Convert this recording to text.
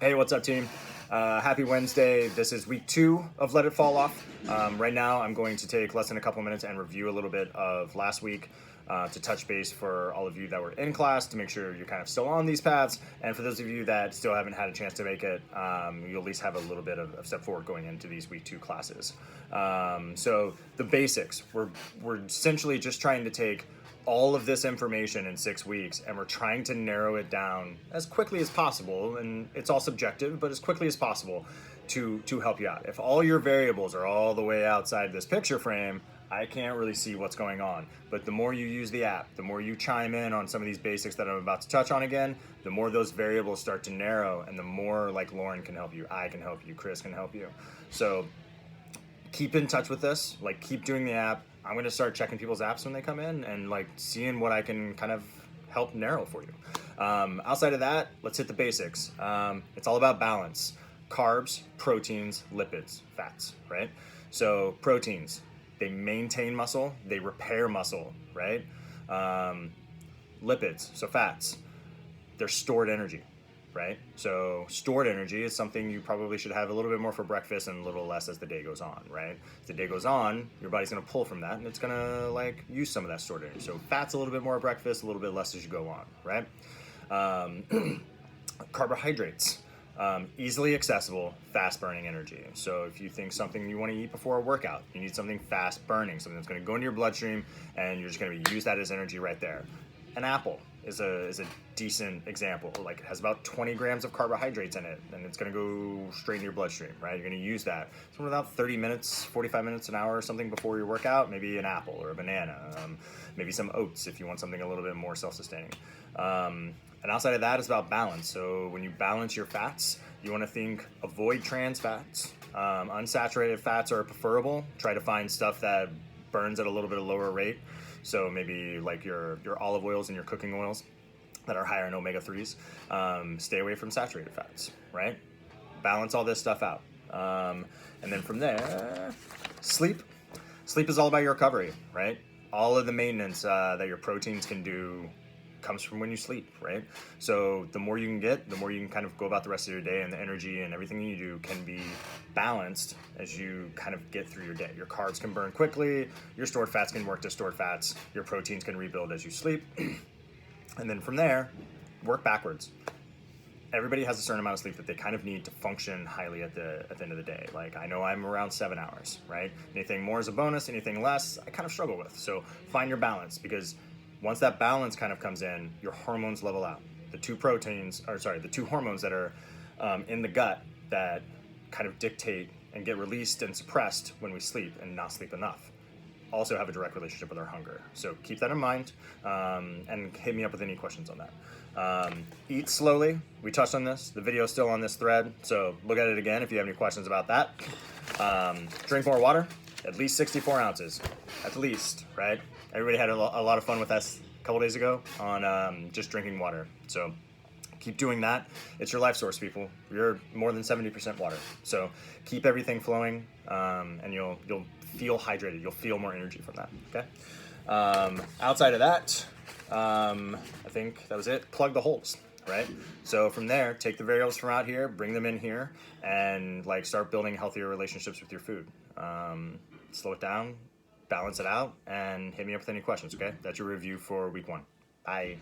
Hey, what's up, team? Happy Wednesday. This is week 2 of Let It Fall Off. Right now, I'm going to take less than a couple minutes and review a little bit of last week to touch base for all of you that were in class to make sure you're kind of still on these paths. And for those of you that still haven't had a chance to make it, you'll at least have a little bit of step forward going into these week 2 classes. So the basics, we're essentially just trying to take all of this information in 6 weeks, and we're trying to narrow it down as quickly as possible, and it's all subjective, but as quickly as possible to help you out. If all your variables are all the way outside this picture frame, I can't really see what's going on. But the more you use the app, the more you chime in on some of these basics that I'm about to touch on again, the more those variables start to narrow, and the more like Lauren can help you, I can help you, Chris can help you. So keep in touch with us, like keep doing the app. I'm going to start checking people's apps when they come in and like seeing what I can kind of help narrow for you. Outside of that, let's hit the basics. It's all about balance. Carbs, proteins, lipids, fats, right? So proteins, they maintain muscle, they repair muscle, right? Lipids, so fats, they're stored energy, right? So stored energy is something you probably should have a little bit more for breakfast and a little less as the day goes on, right? As the day goes on, your body's gonna pull from that and it's gonna like use some of that stored energy. So fat's a little bit more at breakfast, a little bit less as you go on, right? Carbohydrates, easily accessible, fast burning energy. So if you think something you wanna eat before a workout, you need something fast burning, something that's gonna go into your bloodstream and you're just gonna use that as energy right there. An apple is a decent example. Like it has about 20 grams of carbohydrates in it, and it's gonna go straight into your bloodstream, right? You're gonna use that. So about 30 minutes, 45 minutes, an hour or something before your workout, maybe an apple or a banana, maybe some oats if you want something a little bit more self-sustaining. And outside of that, it's about balance. So when you balance your fats, you wanna think avoid trans fats. Unsaturated fats are preferable. Try to find stuff that burns at a little bit of lower rate. So maybe like your olive oils and your cooking oils that are higher in omega-3s. Stay away from saturated fats, right? Balance all this stuff out. And then from there, sleep. Sleep is all about your recovery, right? All of the maintenance that your proteins can do comes from when you sleep, right? So the more you can get, the more you can kind of go about the rest of your day, and the energy and everything you do can be balanced as you kind of get through your day. Your carbs can burn quickly, your stored fats can work to stored fats, your proteins can rebuild as you sleep. And then from there, work backwards. Everybody has a certain amount of sleep that they kind of need to function highly at the end of the day. Like I know I'm around 7 hours, right? Anything more is a bonus, anything less, I kind of struggle with. So find your balance, because once that balance kind of comes in, your hormones level out. The two hormones that are in the gut that kind of dictate and get released and suppressed when we sleep and not sleep enough also have a direct relationship with our hunger. So keep that in mind, and hit me up with any questions on that. Eat slowly. We touched on this. The video is still on this thread, so look at it again if you have any questions about that. Drink more water, at least 64 ounces, at least, right? Everybody had a lot of fun with us a couple days ago on just drinking water. So keep doing that. It's your life source, people. You're more than 70% water. So keep everything flowing, and you'll feel hydrated. You'll feel more energy from that, okay? Outside of that, I think that was it. Plug the holes, right? So from there, take the variables from out here, bring them in here, and like start building healthier relationships with your food. Slow it down, balance it out, and hit me up with any questions, okay? That's your review for week 1. Bye.